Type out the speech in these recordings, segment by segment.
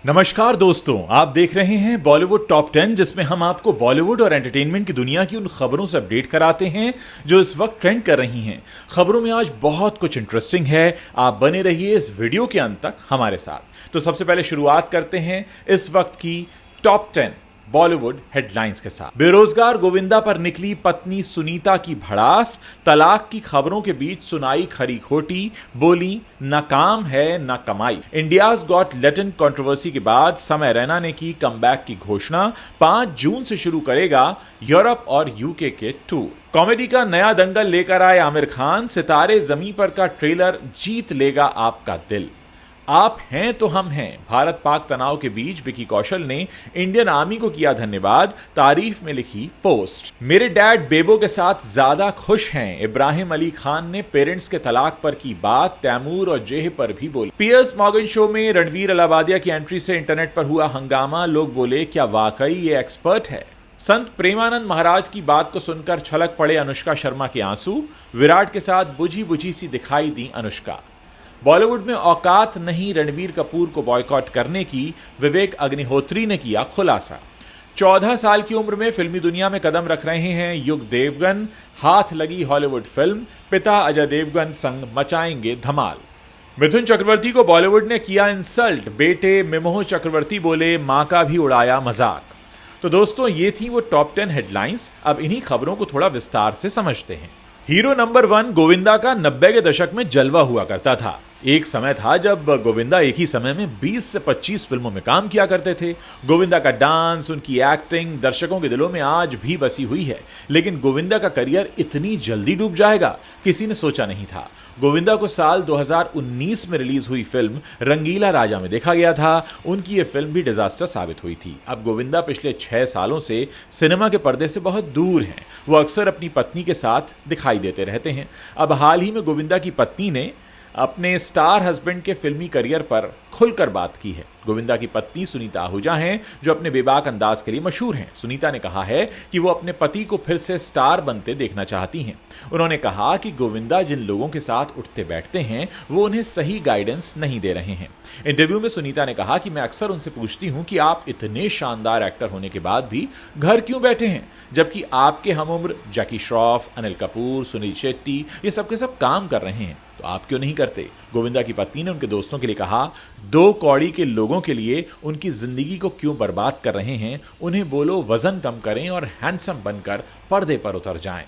नमस्कार दोस्तों, आप देख रहे हैं बॉलीवुड टॉप 10, जिसमें हम आपको बॉलीवुड और एंटरटेनमेंट की दुनिया की उन खबरों से अपडेट कराते हैं जो इस वक्त ट्रेंड कर रही हैं। खबरों में आज बहुत कुछ इंटरेस्टिंग है, आप बने रहिए इस वीडियो के अंत तक हमारे साथ। तो सबसे पहले शुरुआत करते हैं इस वक्त की टॉप 10 बॉलीवुड हेडलाइंस के साथ। बेरोजगार गोविंदा पर निकली पत्नी सुनीता की भड़ास, तलाक की खबरों के बीच सुनाई खरी खोटी, बोली न काम है न कमाई। इंडियाज गॉट लैटेंट कंट्रोवर्सी के बाद समय रैना ने की कमबैक की घोषणा, 5 जून से शुरू करेगा यूरोप और यूके के टूर। कॉमेडी का नया दंगल लेकर आए आमिर खान, सितारे जमीन पर का ट्रेलर जीत लेगा आपका दिल। आप हैं तो हम हैं, भारत पाक तनाव के बीच विकी कौशल ने इंडियन आर्मी को किया धन्यवाद, तारीफ में लिखी पोस्ट। मेरे डैड बेबो के साथ ज्यादा खुश हैं, इब्राहिम अली खान ने पेरेंट्स के तलाक पर की बात, तैमूर और जेह पर भी बोली। पियर्स मॉर्गन शो में रणवीर अलाबादिया की एंट्री से इंटरनेट पर हुआ हंगामा, लोग बोले क्या वाकई ये एक्सपर्ट है। संत प्रेमानंद महाराज की बात को सुनकर छलक पड़े अनुष्का शर्मा के आंसू, विराट के साथ बुझी बुझी सी दिखाई दी अनुष्का। बॉलीवुड में औकात नहीं रणबीर कपूर को बॉयकॉट करने की, विवेक अग्निहोत्री ने किया खुलासा। 14 साल की उम्र में फिल्मी दुनिया में कदम रख रहे हैं युग देवगन, हाथ लगी हॉलीवुड फिल्म, पिता अजय देवगन संग मचाएंगे धमाल। मिथुन चक्रवर्ती को बॉलीवुड ने किया इंसल्ट, बेटे मिमोह चक्रवर्ती बोले मां का भी उड़ाया मजाक। तो दोस्तों, ये थी वो टॉप 10 हेडलाइंस। अब इन्हीं खबरों को थोड़ा विस्तार से समझते हैं। हीरो नंबर 1 गोविंदा का 90 के दशक में जलवा हुआ करता था। एक समय था जब गोविंदा एक ही समय में 20 से 25 फिल्मों में काम किया करते थे। गोविंदा का डांस, उनकी एक्टिंग दर्शकों के दिलों में आज भी बसी हुई है। लेकिन गोविंदा का करियर इतनी जल्दी डूब जाएगा, किसी ने सोचा नहीं था। गोविंदा को साल 2019 में रिलीज हुई फिल्म रंगीला राजा में देखा गया था। उनकी ये फिल्म भी डिजास्टर साबित हुई थी। अब गोविंदा पिछले 6 सालों से सिनेमा के पर्दे से बहुत दूर हैं। वो अक्सर अपनी पत्नी के साथ दिखाई देते रहते हैं। अब हाल ही में गोविंदा की पत्नी ने अपने स्टार हस्बैंड के फिल्मी करियर पर खुलकर बात की है। गोविंदा की पत्नी सुनीता आहूजा हैं, जो अपने बेबाक अंदाज के लिए मशहूर हैं। सुनीता ने कहा है कि वो अपने पति को फिर से स्टार बनते देखना चाहती हैं। उन्होंने कहा कि गोविंदा जिन लोगों के साथ उठते बैठते हैं, वो उन्हें सही गाइडेंस नहीं दे रहे हैं। इंटरव्यू में सुनीता ने कहा कि मैं अक्सर उनसे पूछती हूं कि आप इतने शानदार एक्टर होने के बाद भी घर क्यों बैठे हैं, जबकि आपके हमउम्र जैकी श्रॉफ, अनिल कपूर, सुनील शेट्टी ये सब के सब काम कर रहे हैं, तो आप क्यों नहीं करते। गोविंदा की पत्नी ने उनके दोस्तों के लिए कहा, 2 कौड़ी के लोगों के लिए उनकी जिंदगी को क्यों बर्बाद कर रहे हैं, उन्हें बोलो वजन कम करें और हैंडसम बनकर पर्दे पर उतर जाएं।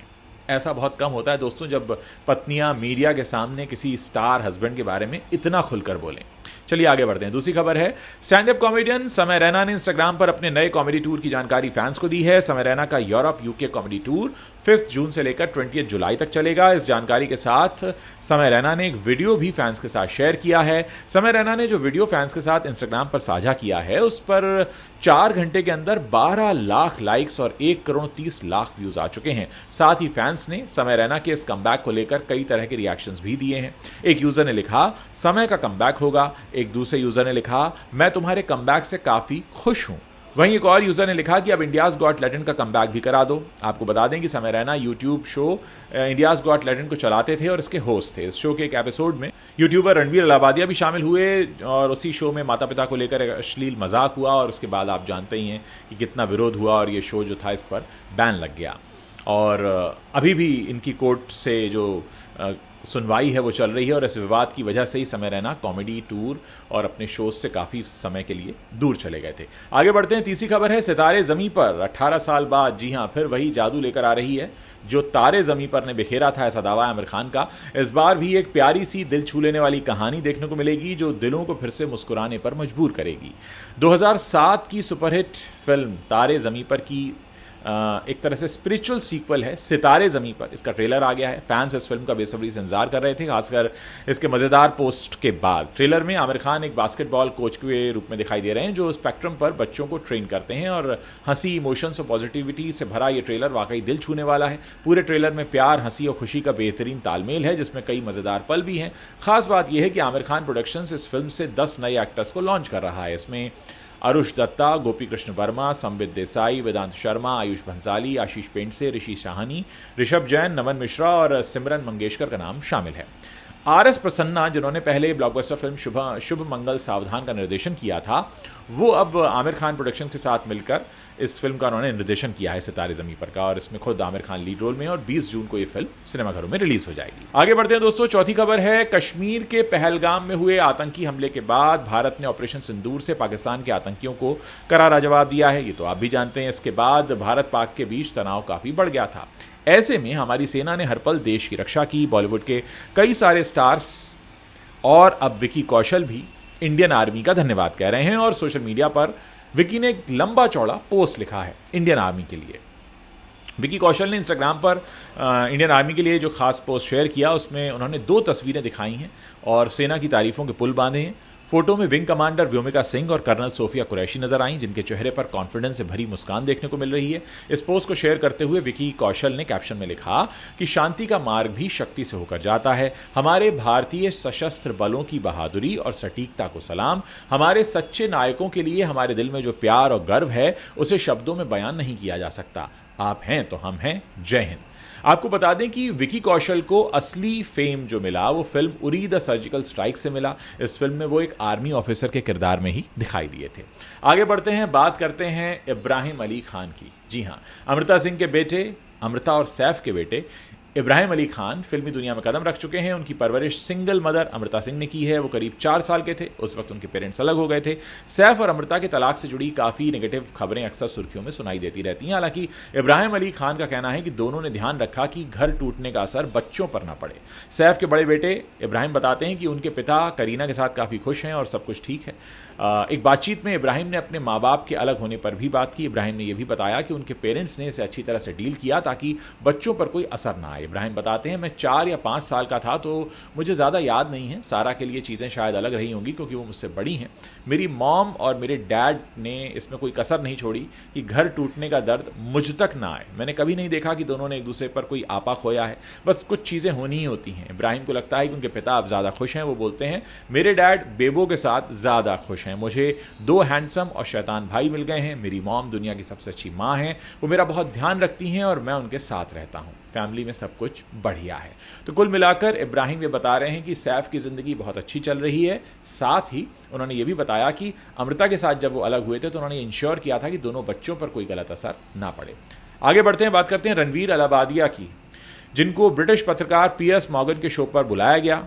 ऐसा बहुत कम होता है दोस्तों, जब पत्नियां मीडिया के सामने किसी स्टार हस्बैंड के बारे में इतना खुलकर बोलें। चलिए आगे बढ़ते हैं। दूसरी खबर है, स्टैंड अप कॉमेडियन समय रैना ने इंस्टाग्राम पर अपने नए कॉमेडी टूर की जानकारी फैंस को दी है। समय रैना का यूरोप यूके कॉमेडी टूर 5 जून से लेकर 20 जुलाई तक चलेगा। इस जानकारी के साथ समय रैना ने एक वीडियो भी फैंस के साथ शेयर किया है। समय रैना ने जो वीडियो फैंस के साथ इंस्टाग्राम पर साझा किया है, उस पर 4 घंटे के अंदर 12 लाख लाइक्स और 1 करोड़ 30 लाख व्यूज आ चुके हैं। साथ ही फैंस ने समय रैना के इस कमबैक को लेकर कई तरह के रिएक्शंस भी दिए हैं। एक यूजर ने लिखा, समय का कमबैक होगा। एक दूसरे यूजर ने लिखा, मैं तुम्हारे कमबैक से काफी खुश हूं। वहीं एक और यूजर ने लिखा कि अब इंडियाज गॉट लैटेंट का कमबैक भी करा दो। आपको बता दें कि समय Raina YouTube show India's got latent को चलाते थे और इसके होस्ट थे। इस शो के एक एपिसोड में यूट्यूबर रणवीर अलाबादिया भी शामिल हुए और उसी शो में माता पिता को लेकर एक अश्लील मजाक हुआ और उसके बाद आप जानते ही हैं कि कितना विरोध हुआ और ये शो जो था इस पर बैन लग गया। और अभी भी इनकी कोर्ट से जो सुनवाई है वो चल रही है और इस विवाद की वजह से ही समय रैना कॉमेडी टूर और अपने शोज से काफ़ी समय के लिए दूर चले गए थे। आगे बढ़ते हैं। तीसरी खबर है, सितारे ज़मीं पर 18 साल बाद जी हां फिर वही जादू लेकर आ रही है जो तारे ज़मीं पर ने बिखेरा था, ऐसा दावा है आमिर खान का। इस बार भी एक प्यारी सी दिल छू लेने वाली कहानी देखने को मिलेगी जो दिलों को फिर से मुस्कुराने पर मजबूर करेगी। 2007 की सुपरहिट फिल्म तारे ज़मीं पर की एक तरह से स्पिरिचुअल सीक्वल है सितारे ज़मीं पर। इसका ट्रेलर आ गया है। फैंस इस फिल्म का बेसब्री से इंतजार कर रहे थे, खासकर इसके मज़ेदार पोस्ट के बाद। ट्रेलर में आमिर खान एक बास्केटबॉल कोच के रूप में दिखाई दे रहे हैं जो स्पेक्ट्रम पर बच्चों को ट्रेन करते हैं और हंसी, इमोशंस और पॉजिटिविटी से भरा ये ट्रेलर वाकई दिल छूने वाला है। पूरे ट्रेलर में प्यार, हंसी और खुशी का बेहतरीन तालमेल है, जिसमें कई मज़ेदार पल भी हैं। खास बात यह है कि आमिर खान प्रोडक्शंस इस फिल्म से 10 नए एक्टर्स को लॉन्च कर रहा है। इसमें अरुष दत्ता, गोपी कृष्ण वर्मा, संबित देसाई, वेदांत शर्मा, आयुष भंसाली, आशीष पेंडसे, ऋषि शाहनी, ऋषभ जैन, नमन मिश्रा और सिमरन मंगेशकर का नाम शामिल है। आर.एस. प्रसन्ना, जिन्होंने पहले ब्लॉकबस्टर फिल्म शुभ मंगल सावधान का निर्देशन किया था, वो अब आमिर खान प्रोडक्शन के साथ मिलकर इस फिल्म का उन्होंने निर्देशन किया है, सितारे ज़मीं पर का, और इसमें खुद आमिर खान लीड रोल में, और 20 जून को ये फिल्म सिनेमाघरों में रिलीज हो जाएगी। आगे बढ़ते हैं दोस्तों, चौथी खबर है, कश्मीर के पहलगाम में हुए आतंकी हमले के बाद भारत ने ऑपरेशन सिंदूर से पाकिस्तान के आतंकियों को करारा जवाब दिया है। ये तो आप भी जानते हैं। इसके बाद भारत पाक के बीच तनाव काफ़ी बढ़ गया था। ऐसे में हमारी सेना ने हर पल देश की रक्षा की। बॉलीवुड के कई सारे स्टार्स और अब विकी कौशल भी इंडियन आर्मी का धन्यवाद कह रहे हैं, और सोशल मीडिया पर विकी ने एक लंबा चौड़ा पोस्ट लिखा है इंडियन आर्मी के लिए। विकी कौशल ने इंस्टाग्राम पर इंडियन आर्मी के लिए जो खास पोस्ट शेयर किया, उसमें उन्होंने 2 तस्वीरें दिखाई हैं और सेना की तारीफों के पुल बांधे हैं। फोटो में विंग कमांडर व्योमिका सिंह और कर्नल सोफिया कुरैशी नजर आई, जिनके चेहरे पर कॉन्फिडेंस से भरी मुस्कान देखने को मिल रही है। इस पोस्ट को शेयर करते हुए विकी कौशल ने कैप्शन में लिखा कि शांति का मार्ग भी शक्ति से होकर जाता है। हमारे भारतीय सशस्त्र बलों की बहादुरी और सटीकता को सलाम। हमारे सच्चे नायकों के लिए हमारे दिल में जो प्यार और गर्व है, उसे शब्दों में बयान नहीं किया जा सकता। आप हैं तो हम हैं। जय हिंद। आपको बता दें कि विकी कौशल को असली फेम जो मिला वो film Uri the surgical strike से मिला। इस फिल्म में वो एक आर्मी ऑफिसर के किरदार में ही दिखाई दिए थे। आगे बढ़ते हैं, बात करते हैं इब्राहिम अली खान की। जी हां, अमृता सिंह के बेटे, अमृता और सैफ के बेटे इब्राहिम अली खान फिल्मी दुनिया में कदम रख चुके हैं। उनकी परवरिश सिंगल मदर अमृता सिंह ने की है। वो करीब 4 साल के थे, उस वक्त उनके पेरेंट्स अलग हो गए थे। सैफ और अमृता के तलाक से जुड़ी काफ़ी नेगेटिव खबरें अक्सर सुर्खियों में सुनाई देती रहती हैं। हालांकि इब्राहिम अली खान का कहना है कि दोनों ने ध्यान रखा कि घर टूटने का असर बच्चों पर ना पड़े। सैफ के बड़े बेटे इब्राहिम बताते हैं कि उनके पिता करीना के साथ काफ़ी खुश हैं और सब कुछ ठीक है। एक बातचीत में इब्राहिम ने अपने माँ बाप के अलग होने पर भी बात की। इब्राहिम ने यह भी बताया कि उनके पेरेंट्स ने इसे अच्छी तरह से डील किया ताकि बच्चों पर कोई असर ना आए। इब्राहिम बताते हैं, मैं 4 या 5 साल का था तो मुझे ज़्यादा याद नहीं है। सारा के लिए चीज़ें शायद अलग रही होंगी क्योंकि वो मुझसे बड़ी हैं। मेरी मॉम और मेरे डैड ने इसमें कोई कसर नहीं छोड़ी कि घर टूटने का दर्द मुझ तक ना आए। मैंने कभी नहीं देखा कि दोनों ने एक दूसरे पर कोई आपा खोया है। बस कुछ चीज़ें होनी ही होती हैं। इब्राहिम को लगता है कि उनके पिता अब ज़्यादा खुश हैं। वो बोलते हैं, मेरे डैड बेबो के साथ ज़्यादा खुश हैं। मुझे 2 हैंडसम और शैतान भाई मिल गए हैं। मेरी मॉम दुनिया की सबसे अच्छी माँ हैं। वो मेरा बहुत ध्यान रखती हैं और मैं उनके साथ रहता हूँ। फैमिली में सब कुछ बढ़िया है। तो कुल मिलाकर इब्राहिम ये बता रहे हैं कि सैफ की ज़िंदगी बहुत अच्छी चल रही है। साथ ही उन्होंने ये भी बताया कि अमृता के साथ जब वो अलग हुए थे तो उन्होंने इंश्योर किया था कि दोनों बच्चों पर कोई गलत असर ना पड़े। आगे बढ़ते हैं, बात करते हैं रणवीर अलाहाबादिया की, जिनको ब्रिटिश पत्रकार पियर्स मॉर्गन के शो पर बुलाया गया,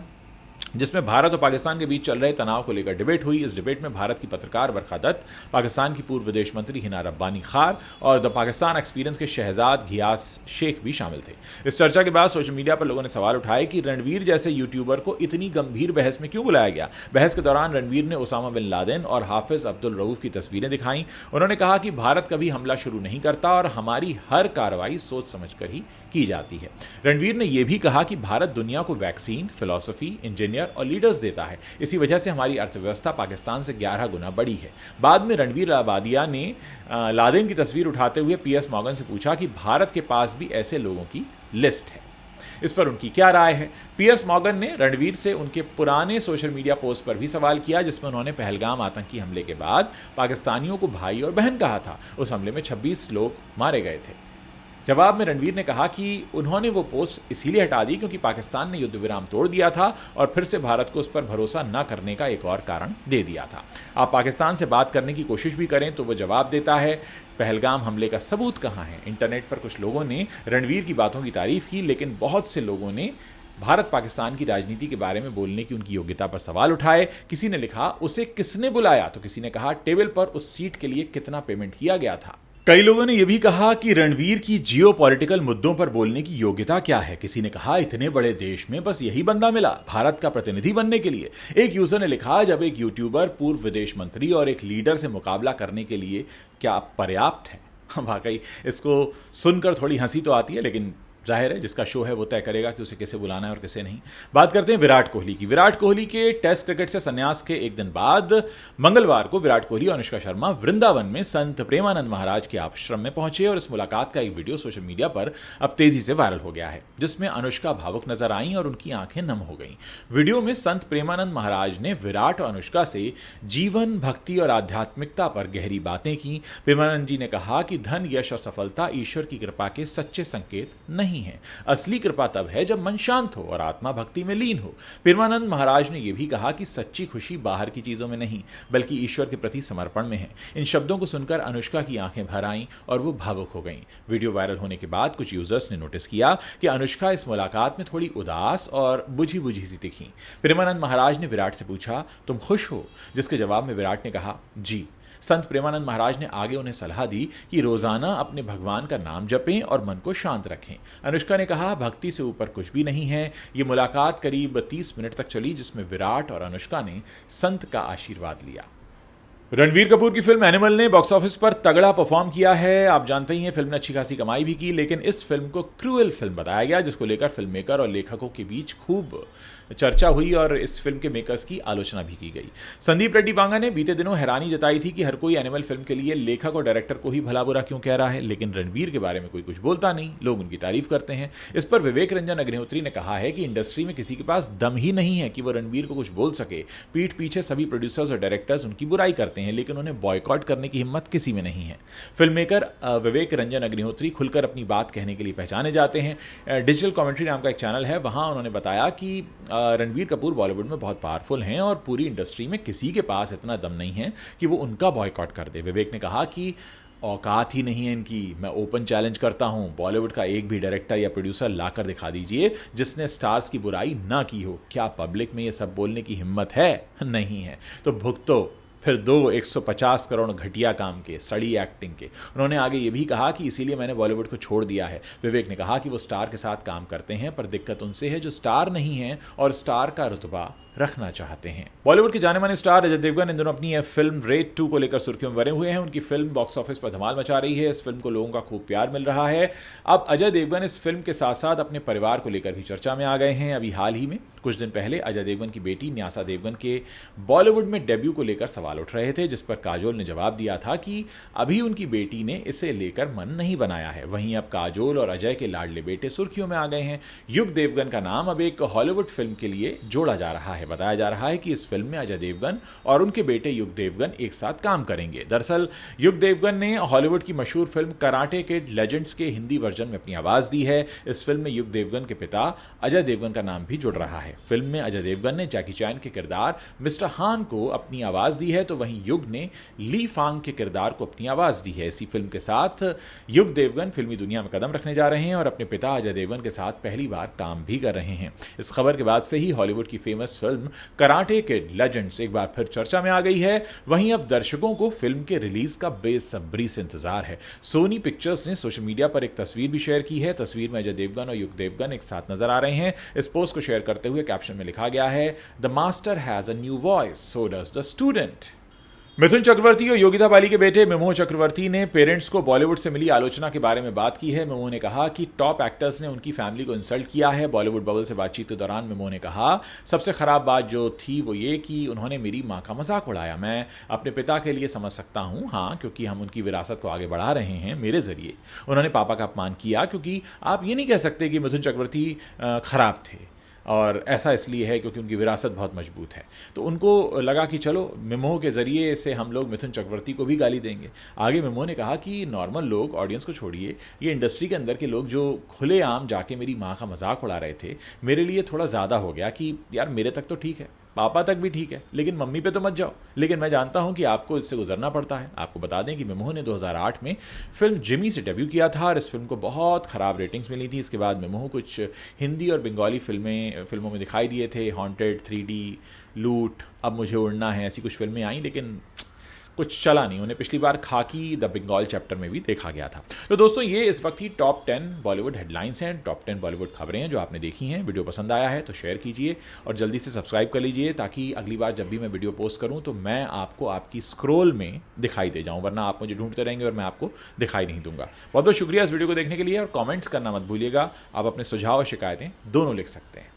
जिसमें भारत और पाकिस्तान के बीच चल रहे तनाव को लेकर डिबेट हुई। इस डिबेट में भारत की पत्रकार बरखा दत्त, पाकिस्तान की पूर्व विदेश मंत्री हिना रब्बानी खार और द पाकिस्तान एक्सपीरियंस के शहजाद घियास शेख भी शामिल थे। इस चर्चा के बाद सोशल मीडिया पर लोगों ने सवाल उठाए कि रणवीर जैसे यूट्यूबर को इतनी गंभीर बहस में क्यों बुलाया गया। बहस के दौरान रणवीर ने उसामा बिन लादेन और हाफिज अब्दुल रऊफ की तस्वीरें दिखाई। उन्होंने कहा कि भारत कभी हमला शुरू नहीं करता और हमारी हर कार्रवाई सोच समझकर ही की जाती है। रणवीर ने यह भी कहा कि भारत दुनिया को वैक्सीन, फिलॉसफी, इंजीनियर और लीडर्स देता है। इसी वजह से हमारी अर्थव्यवस्था पाकिस्तान से 11 गुना बड़ी है। बाद में रणवीर अलाहाबादिया ने लादेन की तस्वीर उठाते हुए पियर्स मॉर्गन से पूछा कि भारत के पास भी ऐसे लोगों की लिस्ट है। इस पर उनकी क्या राय है। पियर्स मॉर्गन ने रणवीर से उनके पुराने सोशल मीडिया पोस्ट पर भी सवाल किया, जिसमें उन्होंने पहलगाम आतंकी हमले के बाद पाकिस्तानियों को भाई और बहन कहा था। उस हमले में 26 लोग मारे गए थे। जवाब में रणवीर ने कहा कि उन्होंने वो पोस्ट इसीलिए हटा दी क्योंकि पाकिस्तान ने युद्ध विराम तोड़ दिया था और फिर से भारत को उस पर भरोसा न करने का एक और कारण दे दिया था। आप पाकिस्तान से बात करने की कोशिश भी करें तो वो जवाब देता है, पहलगाम हमले का सबूत कहाँ है। इंटरनेट पर कुछ लोगों ने रणवीर की बातों की तारीफ की, लेकिन बहुत से लोगों ने भारत पाकिस्तान की राजनीति के बारे में बोलने की उनकी योग्यता पर सवाल उठाए। किसी ने लिखा, उसे किसने बुलाया, तो किसी ने कहा, टेबल पर उस सीट के लिए कितना पेमेंट किया गया था। कई लोगों ने यह भी कहा कि रणवीर की जियोपॉलिटिकल मुद्दों पर बोलने की योग्यता क्या है। किसी ने कहा, इतने बड़े देश में बस यही बंदा मिला भारत का प्रतिनिधि बनने के लिए। एक यूजर ने लिखा, जब एक यूट्यूबर पूर्व विदेश मंत्री और एक लीडर से मुकाबला करने के लिए क्या पर्याप्त है। वाकई इसको सुनकर थोड़ी हंसी तो आती है, लेकिन जाहिर है जिसका शो है वो तय करेगा कि उसे किसे बुलाना है और किसे नहीं। बात करते हैं विराट कोहली की। विराट कोहली के टेस्ट क्रिकेट से संन्यास के एक दिन बाद मंगलवार को विराट कोहली और अनुष्का शर्मा वृंदावन में संत प्रेमानंद महाराज के आश्रम में पहुंचे और इस मुलाकात का एक वीडियो सोशल मीडिया पर अब तेजी से वायरल हो गया है, जिसमें अनुष्का भावुक नजर आई और उनकी आंखें नम हो गईं। वीडियो में संत प्रेमानंद महाराज ने विराट और अनुष्का से जीवन, भक्ति और आध्यात्मिकता पर गहरी बातें की। प्रेमानंद जी ने कहा कि धन, यश और सफलता ईश्वर की कृपा के सच्चे संकेत नहीं नहीं है। असली कृपा तब है जब मन शांत हो और आत्मा भक्ति में लीन हो। प्रेमानंद महाराज ने यह भी कहा कि सच्ची खुशी बाहर की चीजों में नहीं बल्कि ईश्वर के प्रति समर्पण में है। इन शब्दों को सुनकर अनुष्का की आंखें भर आईं और वो भावुक हो गईं। वीडियो वायरल होने के बाद कुछ यूजर्स ने नोटिस किया कि अनुष्का इस मुलाकात में थोड़ी उदास और बुझी बुझी सी दिखी। प्रेमानंद महाराज ने विराट से पूछा, तुम खुश हो? जिसके जवाब में विराट ने कहा, जी। संत प्रेमानंद महाराज ने आगे उन्हें सलाह दी कि रोजाना अपने भगवान का नाम जपें और मन को शांत रखें। अनुष्का ने कहा, भक्ति से ऊपर कुछ भी नहीं है। ये मुलाकात करीब 30 मिनट तक चली, जिसमें विराट और अनुष्का ने संत का आशीर्वाद लिया। रणबीर कपूर की फिल्म एनिमल ने बॉक्स ऑफिस पर तगड़ा परफॉर्म किया है। आप जानते ही हैं फिल्म ने अच्छी खासी कमाई भी की, लेकिन इस फिल्म को क्रूएल फिल्म बताया गया, जिसको लेकर फिल्म मेकर और लेखकों के बीच खूब चर्चा हुई और इस फिल्म के मेकर्स की आलोचना भी की गई। संदीप रेड्डी वांगा ने बीते दिनों हैरानी जताई थी कि हर कोई एनिमल फिल्म के लिए लेखक और डायरेक्टर को ही भला बुरा क्यों कह रहा है, लेकिन रणबीर के बारे में कोई कुछ बोलता नहीं, लोग उनकी तारीफ करते हैं। इस पर विवेक रंजन अग्निहोत्री ने कहा है कि इंडस्ट्री में किसी के पास दम ही नहीं है कि वो रणबीर को कुछ बोल सके। पीठ पीछे सभी प्रोड्यूसर्स और डायरेक्टर्स उनकी बुराई करते हैं, लेकिन उन्हें बॉयकॉट करने की हिम्मत किसी में नहीं है। फिल्म मेकर विवेक रंजन अग्निहोत्री खुलकर अपनी बात कहने के लिए पहचाने जाते हैं। डिजिटल कमेंट्री नाम का एक चैनल है, वहां उन्होंने बताया कि रणबीर कपूर बॉलीवुड में बहुत पावरफुल हैं और पूरी इंडस्ट्री में किसी के पास इतना दम नहीं है कि वो उनका बॉयकॉट कर दे। विवेक ने कहा कि औकात ही नहीं है इनकी। मैं ओपन चैलेंज करता हूं, बॉलीवुड का एक भी डायरेक्टर या प्रोड्यूसर लाकर दिखा दीजिए जिसने स्टार्स की बुराई ना की हो। क्या पब्लिक में ये सब बोलने की हिम्मत है? नहीं है तो भुगतो फिर 150 करोड़ घटिया काम के, सड़ी एक्टिंग के। उन्होंने आगे ये भी कहा कि इसीलिए मैंने बॉलीवुड को छोड़ दिया है। विवेक ने कहा कि वो स्टार के साथ काम करते हैं, पर दिक्कत उनसे है जो स्टार नहीं है और स्टार का रुतबा रखना चाहते हैं। बॉलीवुड के जाने माने स्टार अजय देवगन इन दोनों अपनी यह फिल्म रेड 2 को लेकर सुर्खियों में बने हुए हैं। उनकी फिल्म बॉक्स ऑफिस पर धमाल मचा रही है। इस फिल्म को लोगों का खूब प्यार मिल रहा है। अब अजय देवगन इस फिल्म के साथ साथ अपने परिवार को लेकर भी चर्चा में आ गए हैं। अभी हाल ही में कुछ दिन पहले अजय देवगन की बेटी न्यासा देवगन के बॉलीवुड में डेब्यू को लेकर सवाल उठ रहे थे, जिस पर काजोल ने जवाब दिया था कि अभी उनकी बेटी ने इसे लेकर मन नहीं बनाया है। वहीं अब काजोल और अजय के लाडले बेटे सुर्खियों में आ गए हैं। युग देवगन का नाम अब एक हॉलीवुड फिल्म के लिए जोड़ा जा रहा है। बताया जा रहा है कि इस फिल्म में अजय देवगन और उनके बेटे युग देवगन एक साथ काम करेंगे। दरअसल युग देवगन ने हॉलीवुड की मशहूर फिल्म कराटे किड लेजेंड्स के हिंदी वर्जन में अपनी आवाज दी है। इस फिल्म में युग देवगन के पिता अजय देवगन का नाम भी जुड़ रहा है। फिल्म में अजय देवगन ने जैकी चैन के किरदार मिस्टर हान को अपनी आवाज दी है, तो वहीं युग ने ली फांग के किरदार को अपनी आवाज दी है। इसी फिल्म के साथ युग देवगन फिल्मी दुनिया में कदम रखने जा रहे हैं और अपने पिता अजय देवगन के साथ पहली बार काम भी कर रहे हैं। इस खबर के बाद से ही हॉलीवुड की famous film karate kid legends एक बार फिर चर्चा में आ गई है। वहीं अब दर्शकों को फिल्म के रिलीज का बेसब्री से इंतजार है। सोनी पिक्चर्स ने सोशल मीडिया पर एक तस्वीर भी शेयर की है। तस्वीर में अजय देवगन और युग देवगन एक साथ नजर आ रहे हैं। इस पोस्ट को शेयर करते हुए कैप्शन में लिखा गया है, the master has a new voice, so does the student. Mithun Chakraborty और योगिता बाली के बेटे मिमोह चक्रवर्ती ने पेरेंट्स को बॉलीवुड से मिली आलोचना के बारे में बात की है। मिमोह ने कहा कि टॉप एक्टर्स ने उनकी फैमिली को इंसल्ट किया है। बॉलीवुड बबल से बातचीत के दौरान मिमोह ने कहा, सबसे खराब बात जो थी वो ये कि उन्होंने मेरी माँ का मजाक उड़ाया। मैं अपने पिता के लिए समझ सकता हूँ, हाँ, क्योंकि हम उनकी विरासत को आगे बढ़ा रहे हैं मेरे जरिए। उन्होंने पापा का अपमान किया, क्योंकि आप ये नहीं कह सकते कि मिथुन चक्रवर्ती खराब थे, और ऐसा इसलिए है क्योंकि उनकी विरासत बहुत मजबूत है। तो उनको लगा कि चलो मिमोह के जरिए से हम लोग मिथुन चक्रवर्ती को भी गाली देंगे। आगे मिमोह ने कहा कि नॉर्मल लोग, ऑडियंस को छोड़िए, ये इंडस्ट्री के अंदर के लोग जो खुलेआम जाके मेरी माँ का मजाक उड़ा रहे थे, मेरे लिए थोड़ा ज़्यादा हो गया कि यार मेरे तक तो ठीक है, पापा तक भी ठीक है, लेकिन मम्मी पे तो मत जाओ। लेकिन मैं जानता हूं कि आपको इससे गुजरना पड़ता है। आपको बता दें कि मिमोह ने 2008 में फिल्म जिमी से डेब्यू किया था और इस फिल्म को बहुत खराब रेटिंग्स मिली थी। इसके बाद मिमोह कुछ हिंदी और बंगाली फिल्मों में दिखाई दिए थे। हॉन्टेड, 3D, लूट, अब मुझे उड़ना है, ऐसी कुछ फिल्में आई, लेकिन कुछ चला नहीं। उन्हें पिछली बार खाकी द बंगाल चैप्टर में भी देखा गया था। तो दोस्तों, ये इस वक्त ही टॉप 10 बॉलीवुड हेडलाइंस हैं, टॉप 10 बॉलीवुड खबरें हैं जो आपने देखी हैं। वीडियो पसंद आया है तो शेयर कीजिए और जल्दी से सब्सक्राइब कर लीजिए, ताकि अगली बार जब भी मैं वीडियो पोस्ट करूं तो मैं आपको आपकी स्क्रॉल में दिखाई दे जाऊं, वरना आप मुझे ढूंढते रहेंगे और मैं आपको दिखाई नहीं दूंगा। बहुत बहुत शुक्रिया इस वीडियो को देखने के लिए और कॉमेंट्स करना मत भूलिएगा। आप अपने सुझाव और शिकायतें दोनों लिख सकते हैं।